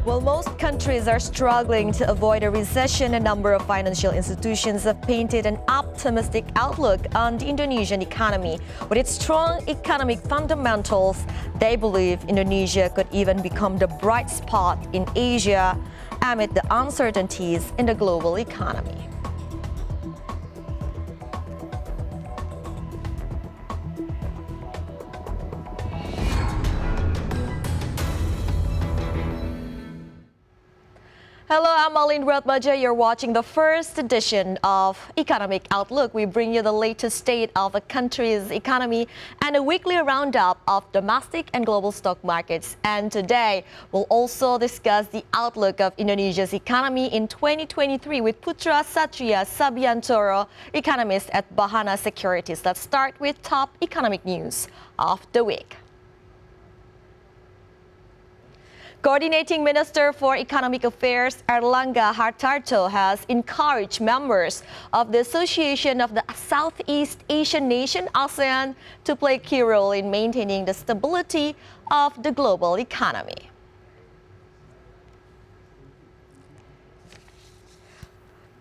While most countries are struggling to avoid a recession, a number of financial institutions have painted an optimistic outlook on the Indonesian economy. With its strong economic fundamentals, they believe Indonesia could even become the bright spot in Asia amid the uncertainties in the global economy. Hello, I'm Aline Ratmaja. You're watching the first edition of Economic Outlook. We bring you the latest state of a country's economy and a weekly roundup of domestic and global stock markets. And today, we'll also discuss the outlook of Indonesia's economy in 2023 with PUTERA SATRIA SAMBIJANTORO, economist at BAHANA Securities. Let's start with top economic news of the week. Coordinating Minister for Economic Affairs Airlangga Hartarto has encouraged members of the Association of the Southeast Asian Nation, ASEAN, to play a key role in maintaining the stability of the global economy.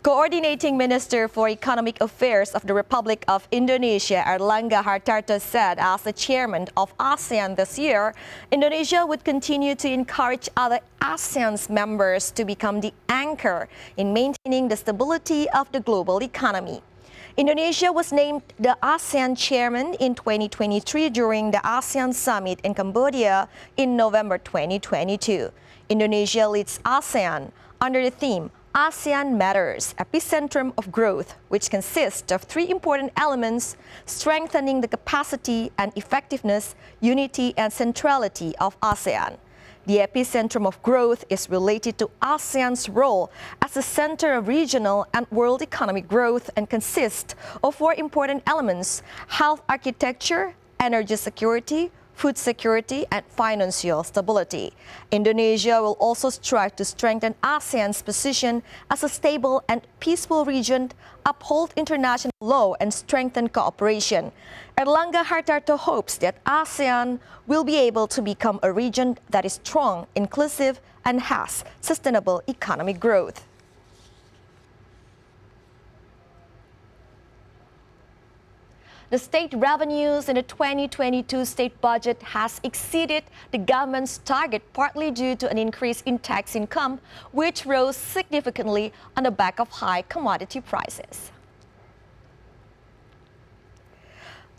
Coordinating Minister for Economic Affairs of the Republic of Indonesia, Airlangga Hartarto, said as the chairman of ASEAN this year, Indonesia would continue to encourage other ASEAN's members to become the anchor in maintaining the stability of the global economy. Indonesia was named the Asean Chairman in 2023 during the ASEAN Summit in Cambodia in November 2022. Indonesia leads ASEAN under the theme ASEAN Matters, Epicentrum of Growth, which consists of three important elements: strengthening the capacity and effectiveness, unity and centrality of ASEAN. The epicentrum of growth is related to ASEAN's role as the center of regional and world economic growth and consists of four important elements: health architecture, energy security, food security, and financial stability. Indonesia will also strive to strengthen ASEAN's position as a stable and peaceful region, uphold international law, and strengthen cooperation. Airlangga Hartarto hopes that ASEAN will be able to become a region that is strong, inclusive, and has sustainable economic growth. The state revenues in the 2022 state budget has exceeded the government's target partly due to an increase in tax income, which rose significantly on the back of high commodity prices.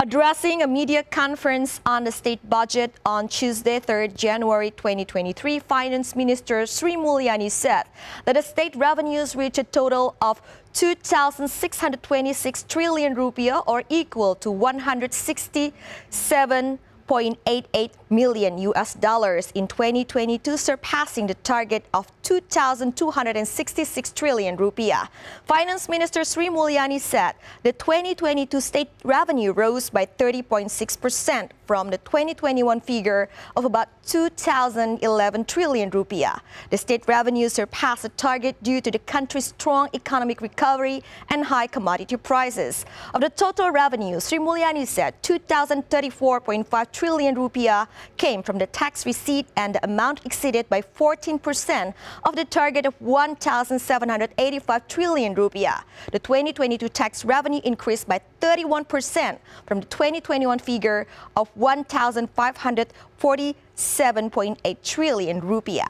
Addressing a media conference on the state budget on Tuesday, 3rd January 2023, Finance Minister Sri Mulyani said that the state revenues reached a total of 2,626 trillion rupiah, or equal to 167.88 million US dollars in 2022, surpassing the target of 2,266 trillion rupiah. Finance Minister Sri Mulyani said the 2022 state revenue rose by 30.6% from the 2021 figure of about 2,011 trillion rupiah. The state revenue surpassed the target due to the country's strong economic recovery and high commodity prices. Of the total revenue, Sri Mulyani said 2,034.5 trillion rupiah came from the tax receipt, and the amount exceeded by 14% of the target of 1,785 trillion rupiah. The 2022 tax revenue increased by 31% from the 2021 figure of 1,547.8 trillion rupiah.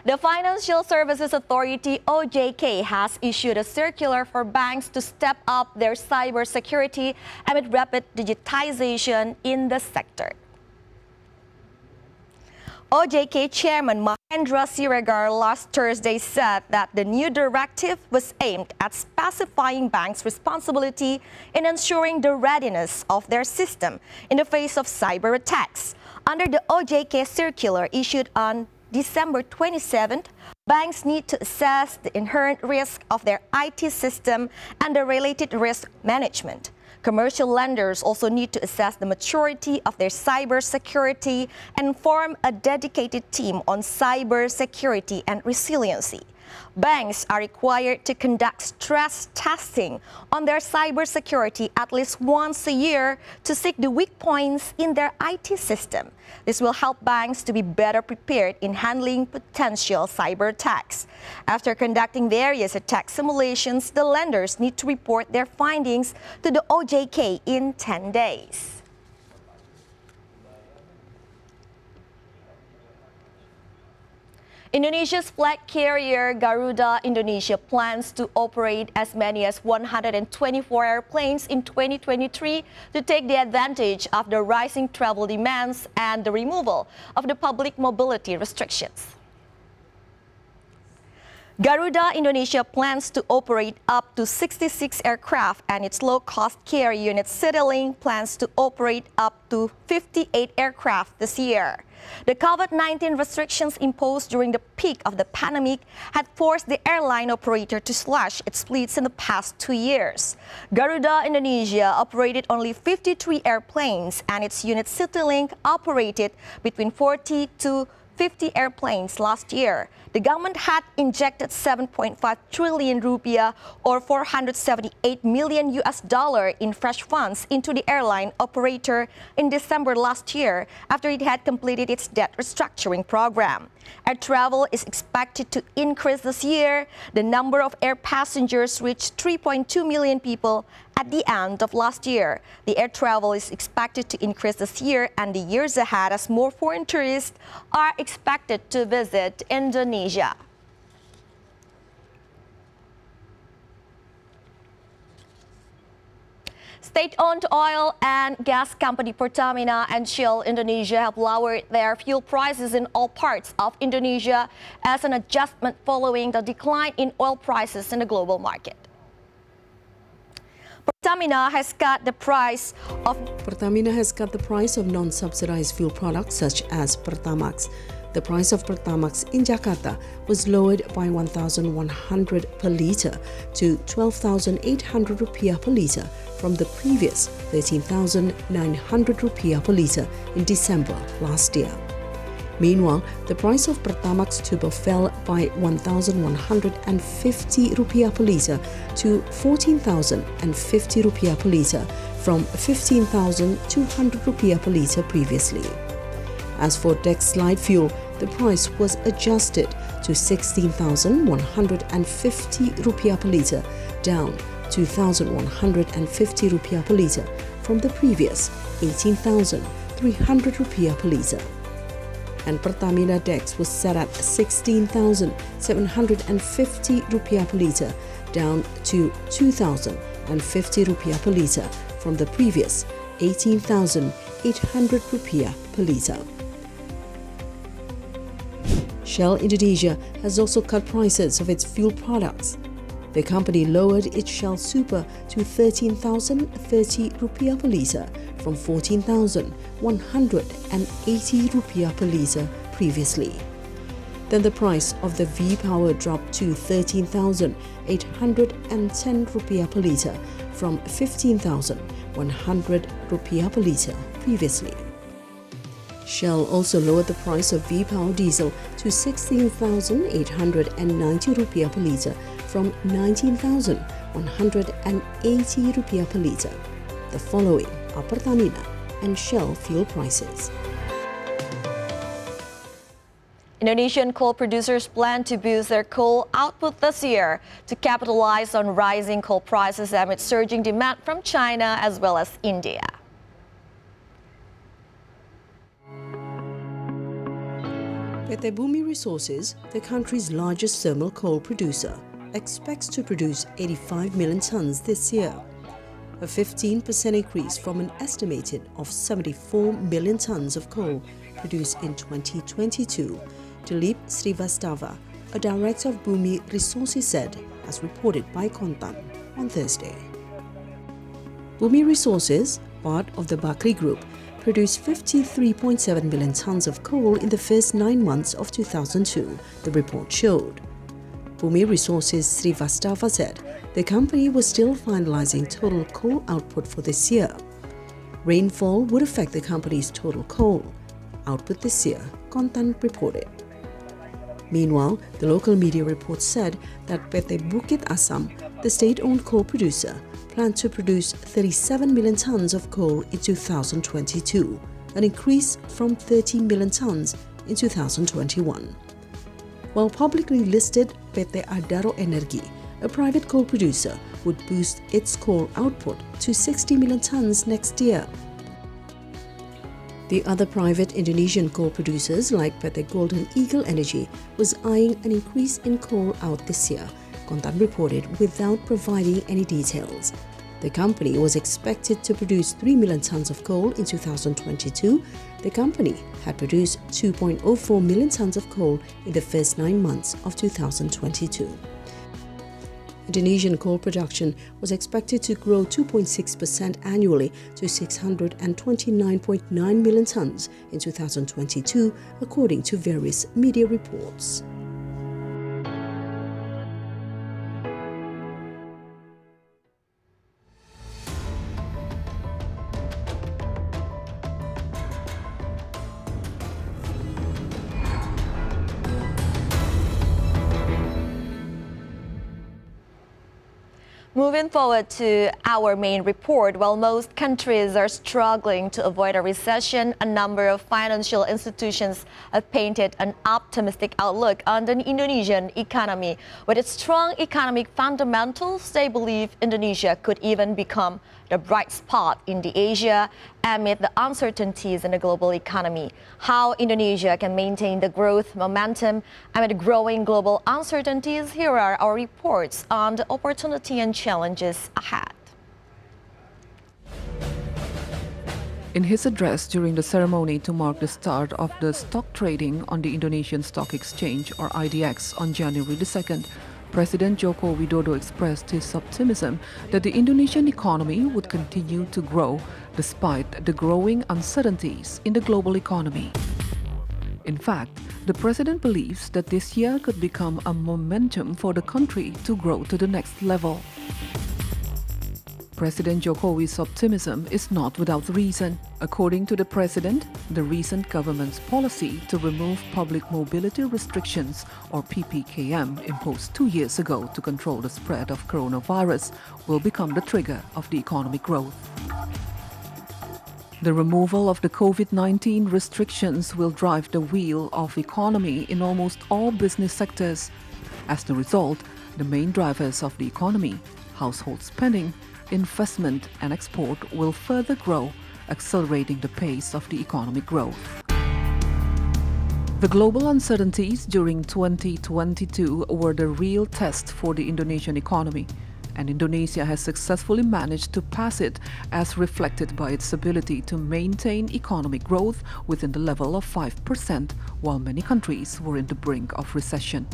The Financial Services Authority, OJK, has issued a circular for banks to step up their cybersecurity amid rapid digitization in the sector. OJK Chairman Mahendra Siregar last Thursday said that the new directive was aimed at specifying banks' responsibility in ensuring the readiness of their system in the face of cyber attacks. Under the OJK circular issued on December 27th, banks need to assess the inherent risk of their IT system and the related risk management. Commercial lenders also need to assess the maturity of their cybersecurity and form a dedicated team on cybersecurity and resiliency. Banks are required to conduct stress testing on their cybersecurity at least once a year to seek the weak points in their IT system. This will help banks to be better prepared in handling potential cyber attacks. After conducting various attack simulations, the lenders need to report their findings to the OJK in 10 days. Indonesia's flag carrier Garuda Indonesia plans to operate as many as 124 airplanes in 2023 to take the advantage of the rising travel demands and the removal of the public mobility restrictions. Garuda Indonesia plans to operate up to 66 aircraft, and its low-cost carrier unit Citylink plans to operate up to 58 aircraft this year. The COVID-19 restrictions imposed during the peak of the pandemic had forced the airline operator to slash its fleets in the past 2 years. Garuda Indonesia operated only 53 airplanes, and its unit Citylink operated between 40 to 50 airplanes last year. The government had injected 7.5 trillion rupiah or $478 million in fresh funds into the airline operator in December last year after it had completed its debt restructuring program. Air travel is expected to increase this year. The number of air passengers reached 3.2 million people at the end of last year. The air travel is expected to increase this year and the years ahead as more foreign tourists are expected to visit Indonesia. State-owned oil and gas company Pertamina and Shell Indonesia have lowered their fuel prices in all parts of Indonesia as an adjustment following the decline in oil prices in the global market. Pertamina has cut the price of non-subsidized fuel products such as Pertamax. The price of Pertamax in Jakarta was lowered by 1,100 per litre to 12,800 rupiah per litre from the previous 13,900 rupiah per litre in December last year. Meanwhile, the price of Pertamax Turbo fell by 1,150 rupiah per litre to 14,050 rupiah per litre from 15,200 rupiah per litre previously. As for Dex Light fuel, the price was adjusted to 16,150 rupiah per litre, down 2,150 rupiah per litre from the previous 18,300 rupiah per litre. And Pertamina Dex was set at 16,750 rupiah per litre, down to 2,050 rupiah per litre from the previous 18,800 rupiah per litre. Shell Indonesia has also cut prices of its fuel products. The company lowered its Shell Super to 13,030 rupiah per litre from 14,180 rupiah per litre previously. Then the price of the V-Power dropped to 13,810 rupiah per litre from 15,100 rupiah per litre previously. Shell also lowered the price of V-Power diesel to 16,890 rupiah per litre from 19,180 rupiah per litre. The following are Pertamina and Shell fuel prices. Indonesian coal producers plan to boost their coal output this year to capitalize on rising coal prices amid surging demand from China as well as India. PT Bumi Resources, the country's largest thermal coal producer, expects to produce 85 million tons this year, a 15% increase from an estimated of 74 million tons of coal produced in 2022, Dilip Srivastava, a director of Bumi Resources, said, as reported by Kontan on Thursday. Bumi Resources, part of the Bakri Group, produced 53.7 million tons of coal in the first 9 months of 2002, the report showed. Bumi Resources Srivastava said the company was still finalizing total coal output for this year. Rainfall would affect the company's total coal output this year, Kontan reported. Meanwhile, the local media report said that PT Bukit Asam, the state-owned coal producer, planned to produce 37 million tons of coal in 2022, an increase from 13 million tons in 2021. While publicly listed, PT Adaro Energi, a private coal producer, would boost its coal output to 60 million tons next year. The other private Indonesian coal producers like PT Golden Eagle Energy was eyeing an increase in coal out this year, Kontan reported without providing any details. The company was expected to produce 3 million tons of coal in 2022. The company had produced 2.04 million tons of coal in the first 9 months of 2022. Indonesian coal production was expected to grow 2.6% annually to 629.9 million tons in 2022, according to various media reports. Moving forward to our main report, while most countries are struggling to avoid a recession, a number of financial institutions have painted an optimistic outlook on the Indonesian economy. With its strong economic fundamentals, they believe Indonesia could even become the bright spot in the Asia amid the uncertainties in the global economy. How Indonesia can maintain the growth momentum amid growing global uncertainties, here are our reports on the opportunity and challenges ahead. In his address during the ceremony to mark the start of the stock trading on the Indonesian Stock Exchange, or IDX, on January the 2nd, President Joko Widodo expressed his optimism that the Indonesian economy would continue to grow despite the growing uncertainties in the global economy. In fact, the president believes that this year could become a momentum for the country to grow to the next level. President Jokowi's optimism is not without reason. According to the president, the recent government's policy to remove public mobility restrictions, or PPKM, imposed 2 years ago to control the spread of coronavirus, will become the trigger of the economic growth. The removal of the COVID-19 restrictions will drive the wheel of economy in almost all business sectors. As the result, the main drivers of the economy, household spending, investment and export, will further grow, accelerating the pace of the economic growth. The global uncertainties during 2022 were the real test for the Indonesian economy, and Indonesia has successfully managed to pass it, as reflected by its ability to maintain economic growth within the level of 5%, while many countries were in the brink of recession.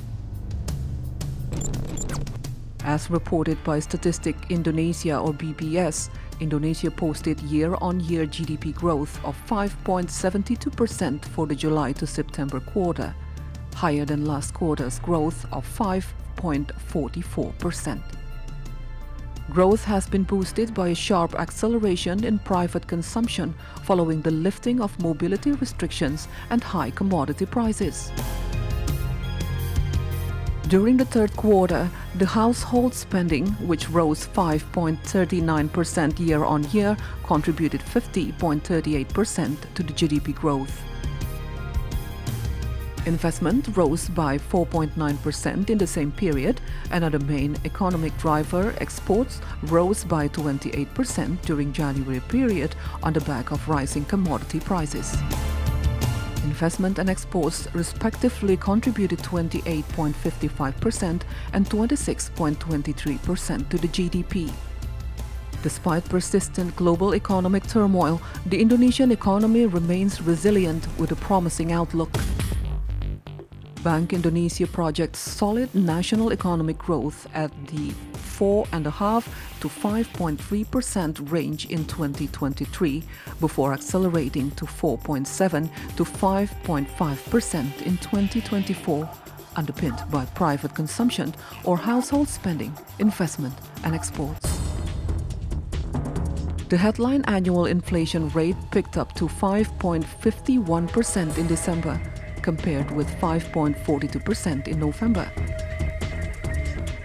As reported by Statistic Indonesia, or BPS, Indonesia posted year-on-year GDP growth of 5.72% for the July to September quarter, higher than last quarter's growth of 5.44%. Growth has been boosted by a sharp acceleration in private consumption following the lifting of mobility restrictions and high commodity prices. During the third quarter, the household spending, which rose 5.39% year-on-year, contributed 50.38% to the GDP growth. Investment rose by 4.9% in the same period. Another main economic driver, exports, rose by 28% during January period on the back of rising commodity prices. Investment and exports respectively contributed 28.55% and 26.23% to the GDP. Despite persistent global economic turmoil, the Indonesian economy remains resilient with a promising outlook. Bank Indonesia projects solid national economic growth at the 4.5% to 5.3% range in 2023, before accelerating to 4.7% to 5.5% in 2024, underpinned by private consumption or household spending, investment and exports. The headline annual inflation rate picked up to 5.51% in December, compared with 5.42% in November.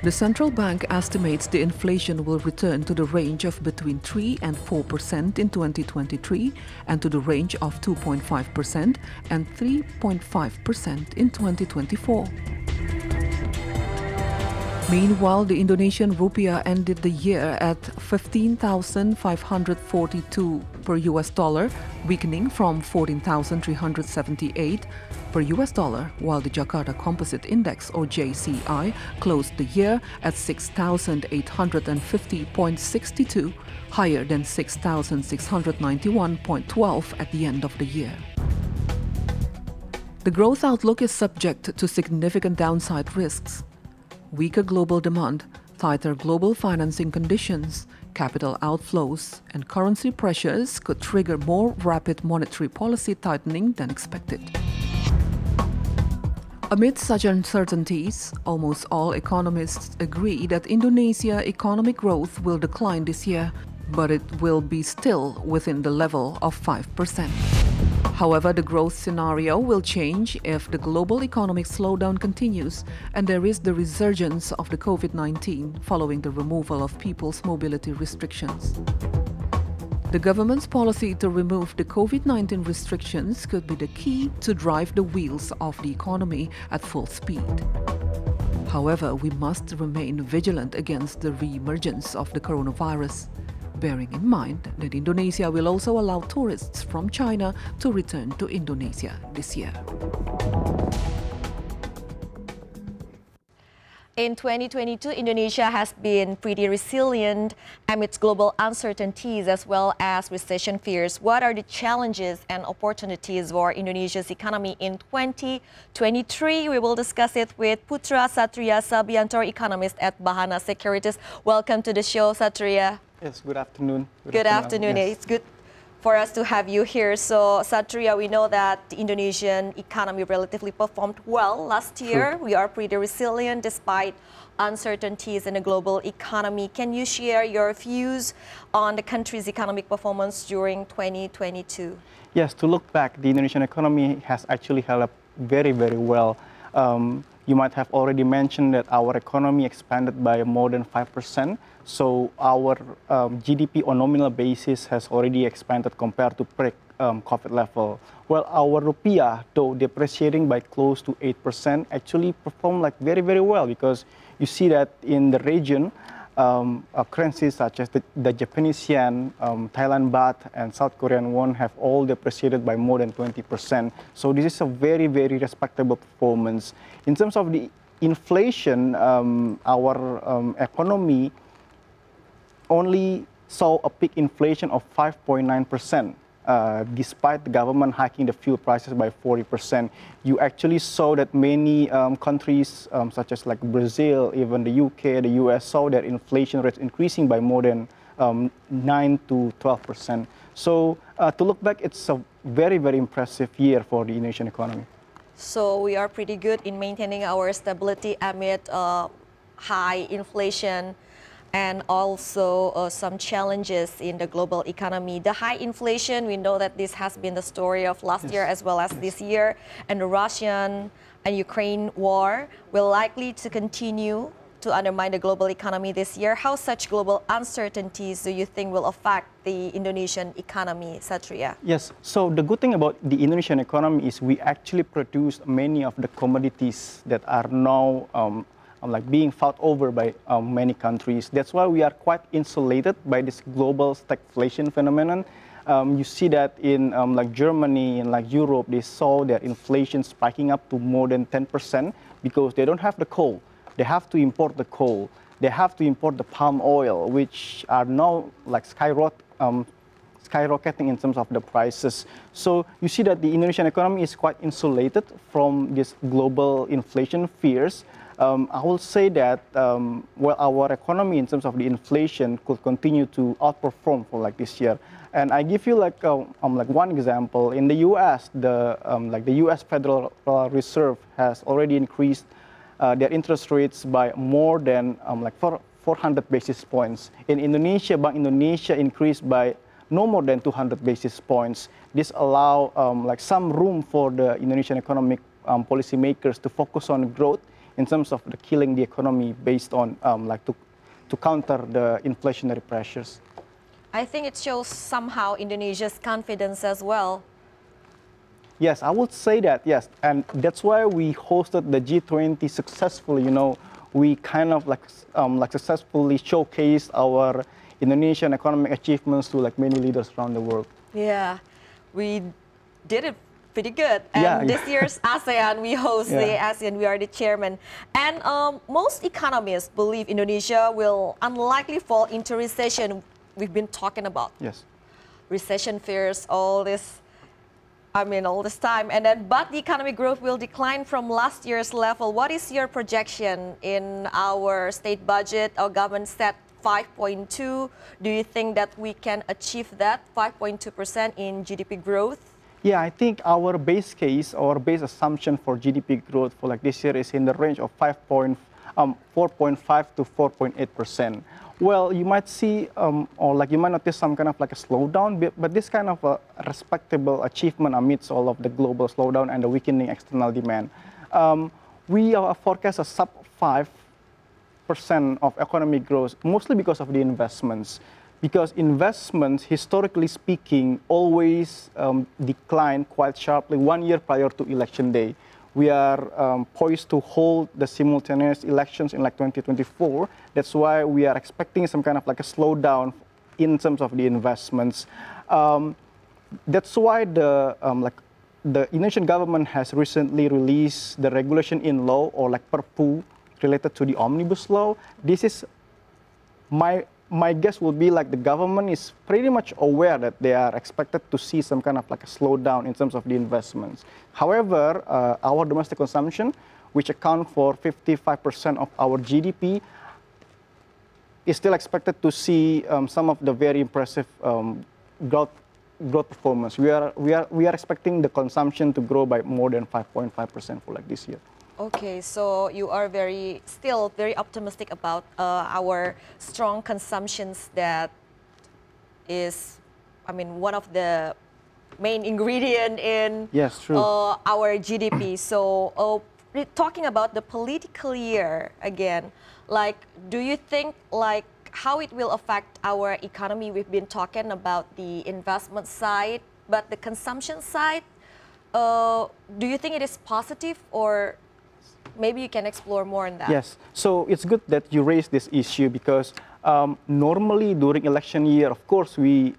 The central bank estimates the inflation will return to the range of between 3 and 4% in 2023 and to the range of 2.5% and 3.5% in 2024. Meanwhile, the Indonesian rupiah ended the year at 15,542 per US dollar, weakening from 14,378 per US dollar, while the Jakarta Composite Index, or JCI, closed the year at 6,850.62, higher than 6,691.12 at the end of the year. The growth outlook is subject to significant downside risks. Weaker global demand, tighter global financing conditions, capital outflows, and currency pressures could trigger more rapid monetary policy tightening than expected. Amid such uncertainties, almost all economists agree that Indonesia's economic growth will decline this year, but it will be still within the level of 5%. However, the growth scenario will change if the global economic slowdown continues and there is the resurgence of the COVID-19 following the removal of people's mobility restrictions. The government's policy to remove the COVID-19 restrictions could be the key to drive the wheels of the economy at full speed. However, we must remain vigilant against the re-emergence of the coronavirus, bearing in mind that Indonesia will also allow tourists from China to return to Indonesia this year. In 2022, Indonesia has been pretty resilient amidst global uncertainties as well as recession fears. What are the challenges and opportunities for Indonesia's economy in 2023? We will discuss it with PUTERA SATRIA SAMBIJANTORO, economist at BAHANA Securities. Welcome to the show, SATRIA. Yes, good afternoon. Good afternoon. Yes. It's good for us to have you here. So, Satria, we know that the Indonesian economy relatively performed well last year. True. We are pretty resilient despite uncertainties in the global economy. Can you share your views on the country's economic performance during 2022? Yes, to look back, the Indonesian economy has actually held up very, very well. You might have already mentioned that our economy expanded by more than 5%. So our GDP on nominal basis has already expanded compared to pre-COVID level. Well, our rupiah, though depreciating by close to 8%, actually performed like very, very well, because you see that in the region, currencies such as the Japanese yen, Thailand baht, and South Korean won have all depreciated by more than 20%. So this is a very, very respectable performance. In terms of the inflation, our economy only saw a peak inflation of 5.9%. Despite the government hiking the fuel prices by 40%, you actually saw that many countries, such as like Brazil, even the UK, the US, saw their inflation rates increasing by more than 9 to 12%. So to look back, it's a very, very impressive year for the Indonesian economy. So we are pretty good in maintaining our stability amid high inflation and also some challenges in the global economy. The high inflation, we know that this has been the story of last year as well as this year, and the Russian and Ukraine war will likely to continue to undermine the global economy this year. How such global uncertainties do you think will affect the Indonesian economy, Satria? Yes, so the good thing about the Indonesian economy is we actually produce many of the commodities that are now like being fought over by many countries. That's why we are quite insulated by this global stagflation phenomenon. You see that in like Germany and like Europe, they saw their inflation spiking up to more than 10% because they don't have the coal. They have to import the coal. They have to import the palm oil, which are now like skyrocketing in terms of the prices. So you see that the Indonesian economy is quite insulated from this global inflation fears. I will say that well, our economy in terms of the inflation could continue to outperform for like this year. And I give you like one example. In the U.S., the U.S. Federal Reserve has already increased their interest rates by more than 400 basis points. In Indonesia, Bank Indonesia increased by no more than 200 basis points. This allow like some room for the Indonesian economic policymakers to focus on growth in terms of the killing the economy based on like to counter the inflationary pressures. I think it shows somehow Indonesia's confidence as well. Yes, I would say that, yes. And that's why we hosted the G20 successfully. You know, we kind of like successfully showcased our Indonesian economic achievements to like many leaders around the world. Yeah, we did it pretty good. And this year's ASEAN, we host the ASEAN, we are the chairman. And most economists believe Indonesia will unlikely fall into recession. We've been talking about recession fears, all this time. And then, but the economic growth will decline from last year's level. What is your projection in our state budget? Our government set 5.2. Do you think that we can achieve that 5.2% in GDP growth? Yeah, I think our base case, our base assumption for GDP growth for like this year is in the range of 4.5 to 4.8%. Well, you might see, or like you might notice some kind of like a slowdown, but this kind of a respectable achievement amidst all of the global slowdown and the weakening external demand. We forecast a sub 5% of economic growth, mostly because of the investments. Because investments, historically speaking, always decline quite sharply 1 year prior to election day. We are poised to hold the simultaneous elections in like 2024. That's why we are expecting some kind of like a slowdown in terms of the investments. That's why the Indonesian government has recently released the regulation in law, or like Perpu, related to the omnibus law. This is my guess would be like the government is pretty much aware that they are expected to see some kind of like a slowdown in terms of the investments. However, our domestic consumption, which account for 55% of our GDP, is still expected to see some of the very impressive growth performance. We are expecting the consumption to grow by more than 5.5% for like this year. Okay, so you are still very optimistic about our strong consumptions that is, one of the main ingredient in our GDP. So talking about the political year again, like, do you think like how it will affect our economy? We've been talking about the investment side, but the consumption side, do you think it is positive, or maybe you can explore more on that? Yes, so it's good that you raised this issue because normally during election year, of course, we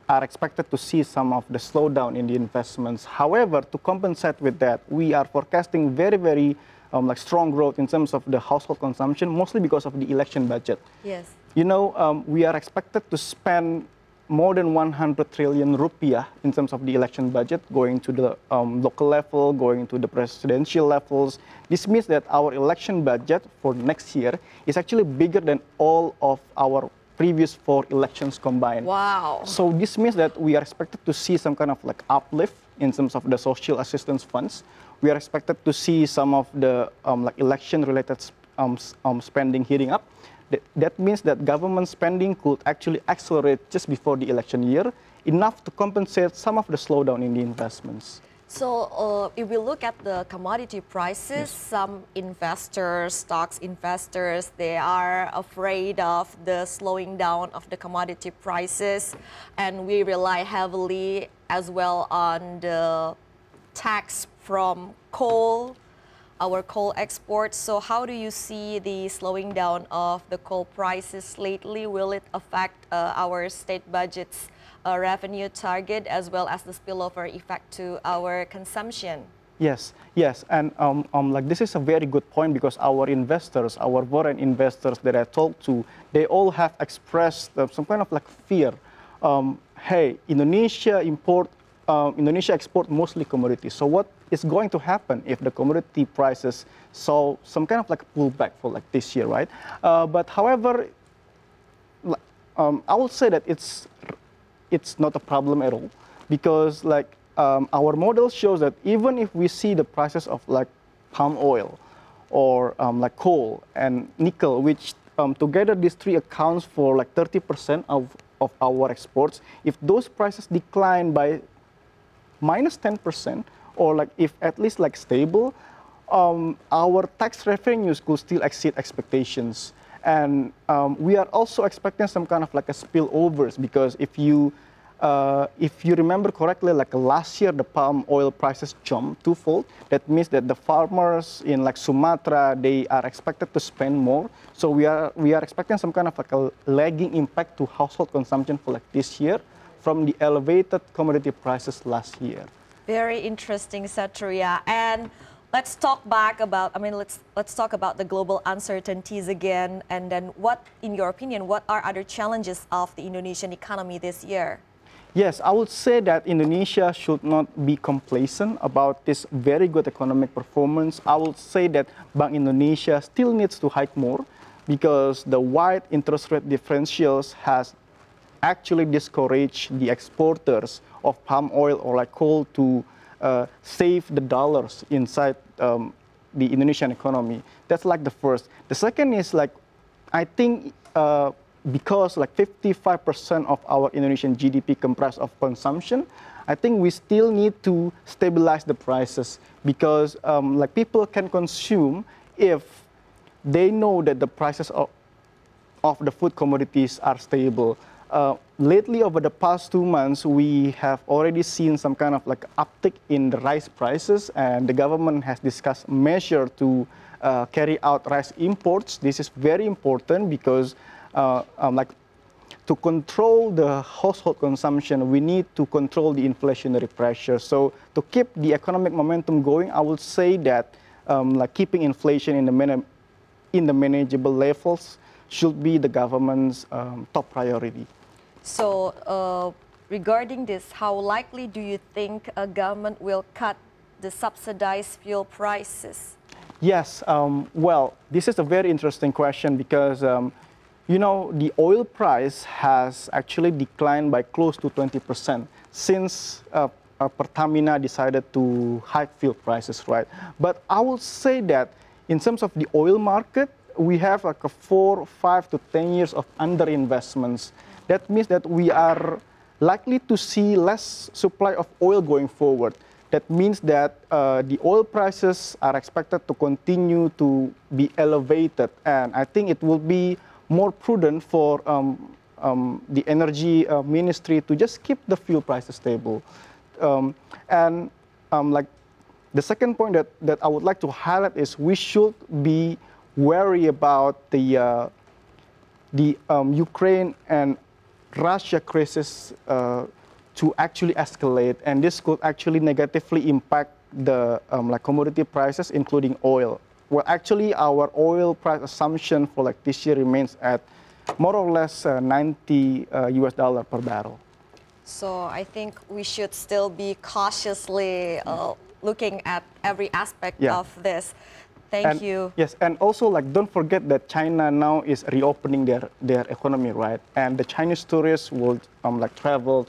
are expected to see some of the slowdown in the investments. However, to compensate with that, we are forecasting very, very like strong growth in terms of the household consumption, mostly because of the election budget. Yes. You know, we are expected to spend more than 100 trillion rupiah in terms of the election budget, going to the local level, going to the presidential levels. This means that our election budget for next year is actually bigger than all of our previous 4 elections combined. Wow. So this means that we are expected to see some kind of like uplift in terms of the social assistance funds. We are expected to see some of the like election-related spending heating up. That means that government spending could actually accelerate just before the election year, enough to compensate some of the slowdown in the investments. So if we look at the commodity prices, some investors, stocks investors, they are afraid of the slowing down of the commodity prices, and we rely heavily as well on the tax from coal, our coal exports. So how do you see the slowing down of the coal prices lately? Will it affect our state budget's revenue target as well as the spillover effect to our consumption? Yes, and like this is a very good point because our investors, our foreign investors that I talked to, they all have expressed some kind of like fear. Hey, Indonesia export mostly commodities. So what is going to happen if the commodity prices saw some kind of like pullback for like this year, right? But however, I would say that it's not a problem at all because like our model shows that even if we see the prices of like palm oil or like coal and nickel, which together these three accounts for like 30% of of our exports, if those prices decline by minus 10%, or like if at least like stable, our tax revenues could still exceed expectations. And we are also expecting some kind of like a spillovers, because if you remember correctly, like last year the palm oil prices jumped twofold. That means that the farmers in like Sumatra, they are expected to spend more. So we are expecting some kind of like a lagging impact to household consumption for like this year from the elevated commodity prices last year. Very interesting, Satria. And let's talk back about, let's talk about the global uncertainties again. And then what, in your opinion, what are other challenges of the Indonesian economy this year? Yes, I would say that Indonesia should not be complacent about this very good economic performance. I would say that Bank Indonesia still needs to hike more, because the wide interest rate differentials has actually discouraged the exporters of palm oil or like coal to save the dollars inside the Indonesian economy. That's like the first. The second is like, I think because like 55% of our Indonesian GDP comprised of consumption, I think we still need to stabilize the prices, because like people can consume if they know that the prices of the food commodities are stable. Lately, over the past 2 months, we have already seen some kind of like uptick in the rice prices, and the government has discussed measure to carry out rice imports. This is very important because like to control the household consumption, we need to control the inflationary pressure. So to keep the economic momentum going, I would say that like keeping inflation in the manageable levels should be the government's top priority. So regarding this, how likely do you think a government will cut the subsidized fuel prices? Yes, well, this is a very interesting question, because you know, the oil price has actually declined by close to 20% since Pertamina decided to hike fuel prices, right? But I would say that in terms of the oil market, we have like a 4, 5 to 10 years of underinvestments. That means that we are likely to see less supply of oil going forward. That means that the oil prices are expected to continue to be elevated, and I think it will be more prudent for the energy ministry to just keep the fuel prices stable. Like the second point that I would like to highlight is we should be wary about the Ukraine and Russia crisis to actually escalate, and this could actually negatively impact the like commodity prices, including oil. Well, actually, our oil price assumption for like this year remains at more or less $90 per barrel. So I think we should still be cautiously looking at every aspect of this. Thank you. Yes, and also like don't forget that China now is reopening their economy, right? And the Chinese tourists will like travel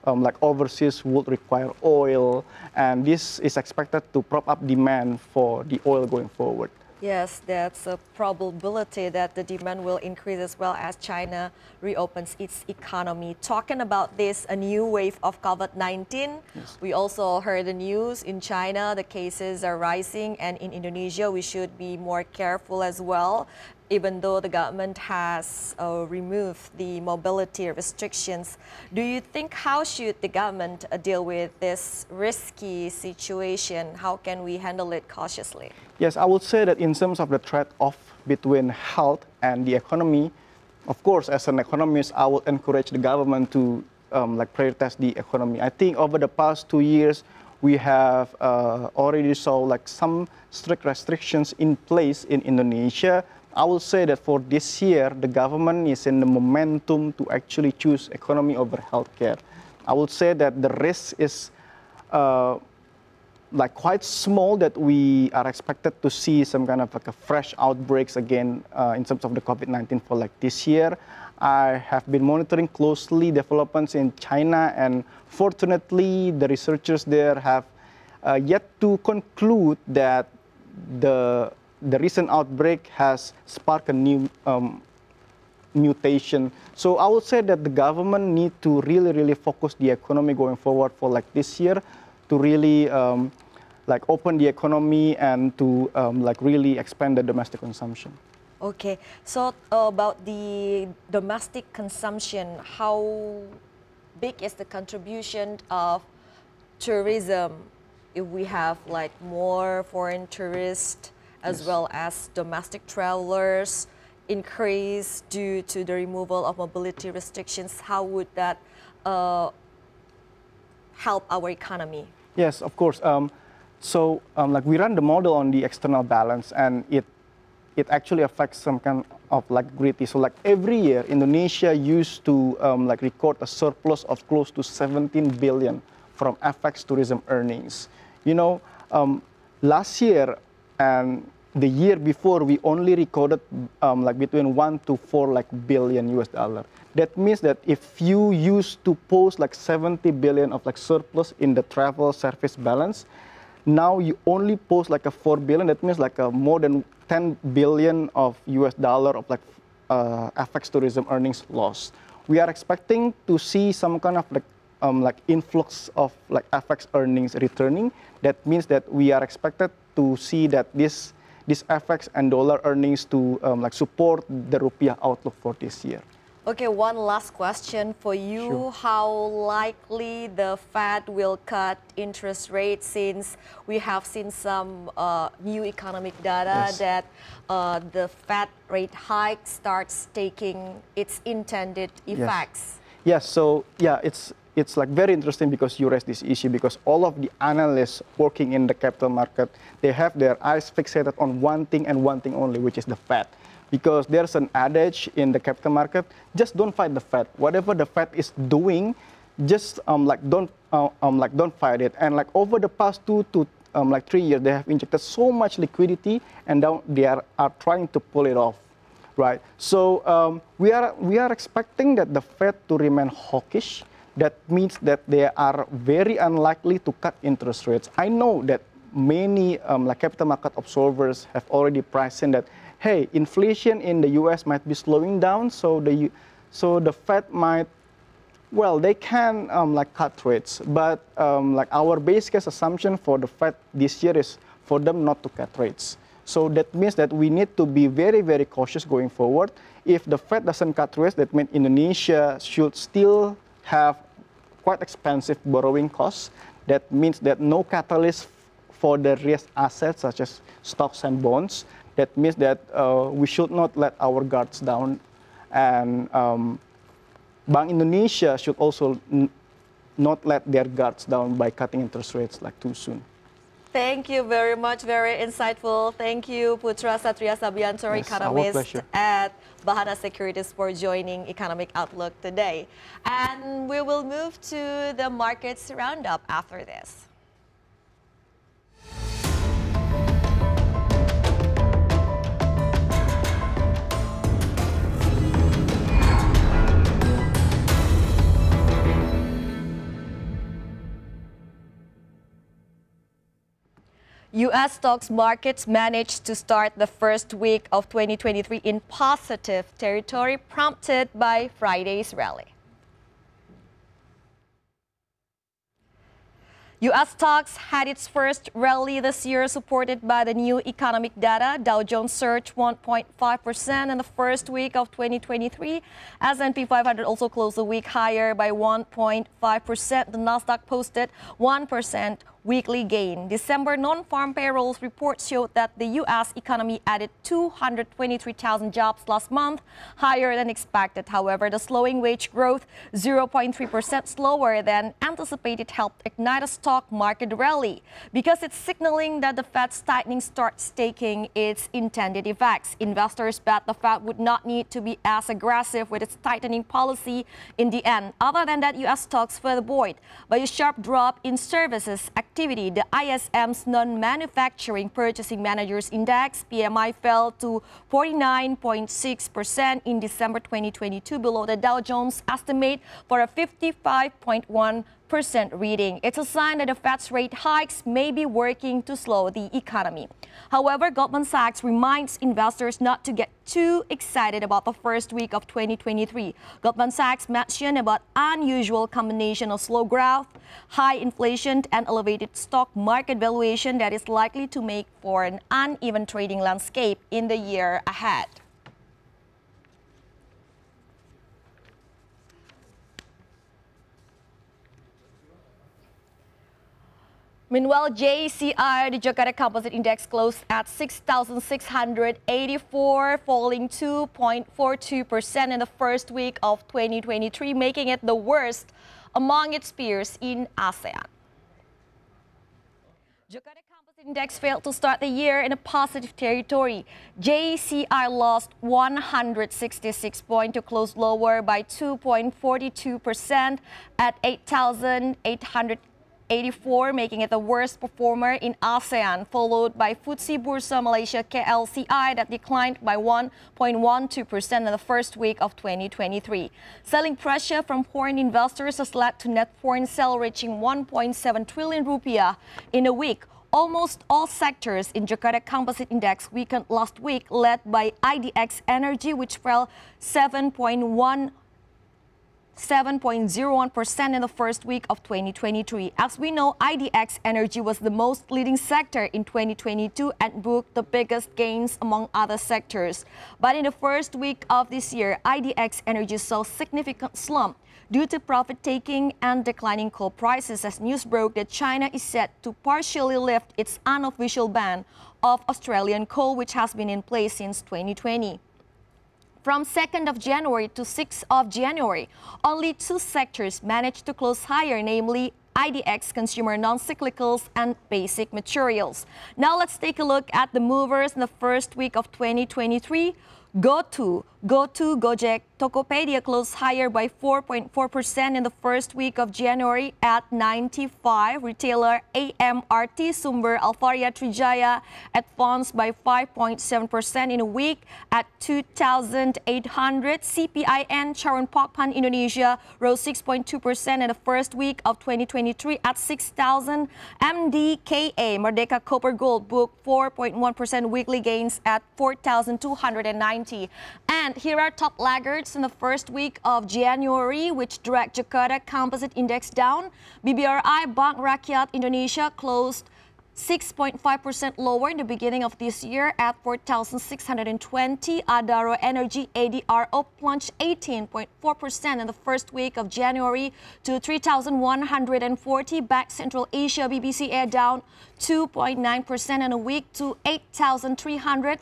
like overseas would require oil, and this is expected to prop up demand for the oil going forward. Yes, that's a probability that the demand will increase as well as China reopens its economy. Talking about this, a new wave of COVID-19, we also heard the news in China, the cases are rising, and in Indonesia, we should be more careful as well. Even though the government has removed the mobility restrictions, do you think how should the government deal with this risky situation? How can we handle it cautiously? Yes, I would say that in terms of the trade-off between health and the economy, of course, as an economist, I would encourage the government to like prioritize the economy. I think over the past 2 years, we have already saw like some strict restrictions in place in Indonesia. I will say that for this year, the government is in the momentum to actually choose economy over healthcare. I would say that the risk is like quite small that we are expected to see some kind of like a fresh outbreaks again in terms of the COVID-19 for like this year. I have been monitoring closely developments in China, and fortunately, the researchers there have yet to conclude that the recent outbreak has sparked a new mutation. So I would say that the government need to really focus the economy going forward for like this year to really like open the economy and to like really expand the domestic consumption. Okay, so about the domestic consumption, how big is the contribution of tourism if we have like more foreign tourists as well as domestic travelers increase due to the removal of mobility restrictions? How would that help our economy? Yes, of course. Like we run the model on the external balance, and it actually affects some kind of like gritty. So like every year, Indonesia used to like record a surplus of close to 17 billion from FX tourism earnings. You know, last year and the year before, we only recorded like between 1 to 4 like billion US dollar. That means that if you used to post like 70 billion of like surplus in the travel service balance, now you only post like a 4 billion. That means like a more than 10 billion of US dollar of like FX tourism earnings lost. We are expecting to see some kind of like influx of like FX earnings returning. That means that we are expected to see that this FX and dollar earnings to like support the rupiah outlook for this year. Okay, one last question for you. Sure. How likely the Fed will cut interest rates, since we have seen some new economic data that the Fed rate hike starts taking its intended effects? Yes, so yeah, it's like very interesting because you raised this issue, because all of the analysts working in the capital market, they have their eyes fixated on one thing and one thing only, which is the Fed. Because there's an adage in the capital market: just don't fight the Fed. Whatever the Fed is doing, just don't fight it. And like over the past 2 to 3 years, they have injected so much liquidity, and now they are trying to pull it off, right? So we are expecting that the Fed to remain hawkish. That means that they are very unlikely to cut interest rates. I know that many like capital market observers have already priced in that, hey, inflation in the US might be slowing down, so the Fed might, well, they can like cut rates, but like our base case assumption for the Fed this year is for them not to cut rates. So that means that we need to be very cautious going forward. If the Fed doesn't cut rates, that means Indonesia should still have quite expensive borrowing costs. That means that no catalyst for the risk assets such as stocks and bonds. That means that we should not let our guards down, and Bank Indonesia should also not let their guards down by cutting interest rates like too soon. Thank you very much, very insightful. Thank you, PUTERA Satria Sambijantoro, Yes, economist at Bahana Securities, for joining Economic Outlook today. And we will move to the markets roundup after this. U.S. stocks markets managed to start the first week of 2023 in positive territory, prompted by Friday's rally. U.S. stocks had its first rally this year, supported by the new economic data. Dow Jones surged 1.5% in the first week of 2023. S&P 500 also closed the week higher by 1.5%. The Nasdaq posted 1% weekly gain. December non-farm payrolls report showed that the U.S. economy added 223,000 jobs last month, higher than expected. However, the slowing wage growth, 0.3% slower than anticipated, helped ignite a stock market rally because it's signaling that the Fed's tightening starts taking its intended effects. Investors bet the Fed would not need to be as aggressive with its tightening policy in the end. Other than that, U.S. stocks further buoyed by a sharp drop in services activity. The ISM's non-manufacturing purchasing managers index PMI fell to 49.6% in December 2022, below the Dow Jones estimate for a 55.1 reading. It's a sign that the Fed's rate hikes may be working to slow the economy. However, Goldman Sachs reminds investors not to get too excited about the first week of 2023. Goldman Sachs mentioned about unusual combination of slow growth, high inflation, and elevated stock market valuation that is likely to make for an uneven trading landscape in the year ahead. Meanwhile, JCI, the Jakarta Composite Index, closed at 6,684, falling 2.42% in the first week of 2023, making it the worst among its peers in ASEAN. Jakarta Composite Index failed to start the year in a positive territory. JCI lost 166 points to close lower by 2.42% at 8,884, making it the worst performer in ASEAN, followed by FTSE Bursa Malaysia KLCI that declined by 1.12% in the first week of 2023. Selling pressure from foreign investors has led to net foreign sale reaching 1.7 trillion rupiah in a week. Almost all sectors in Jakarta Composite Index weakened last week, led by IDX Energy, which fell 7.01% in the first week of 2023. As we know, IDX Energy was the most leading sector in 2022 and booked the biggest gains among other sectors. But in the first week of this year, IDX Energy saw significant slump due to profit-taking and declining coal prices, as news broke that China is set to partially lift its unofficial ban of Australian coal, which has been in place since 2020. From 2nd of January to 6th of January, only two sectors managed to close higher, namely IDX Consumer Non-Cyclicals and Basic Materials. Now let's take a look at the movers in the first week of 2023. GoTo, Gojek, Tokopedia closed higher by 4.4% in the first week of January at 95. Retailer AMRT Sumber Alvaria Trijaya advanced by 5.7% in a week at 2,800. CPIN Charon Pokpan Indonesia rose 6.2% in the first week of 2023 at 6,000. MDKA Merdeka Copper Gold booked 4.1% weekly gains at 4,290. And here are top laggards in the first week of January, which dragged Jakarta Composite Index down. BBRI Bank Rakyat Indonesia closed 6.5% lower in the beginning of this year at 4,620. Adaro Energy ADRO plunged 18.4% in the first week of January to 3,140. Bank Central Asia BBCA down 2.9% in a week to 8,300.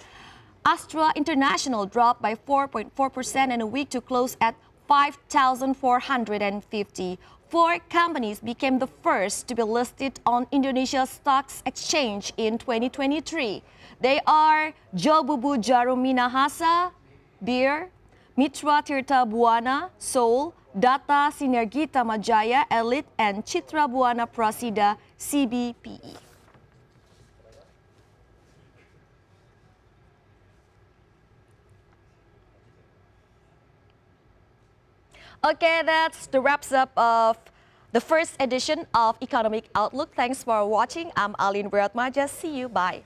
Astra International dropped by 4.4% in a week to close at 5,450. Four companies became the first to be listed on Indonesia's Stocks Exchange in 2023. They are Jobubu Jarum Minahasa, Beer, Mitra Tirta Buana, Seoul, Data Sinergita Majaya, Elite, and Citra Buana Prasida, CBPE. Okay, that's the wraps up of the first edition of Economic Outlook. Thanks for watching. I'm Aline Wiratmaja. See you. Bye.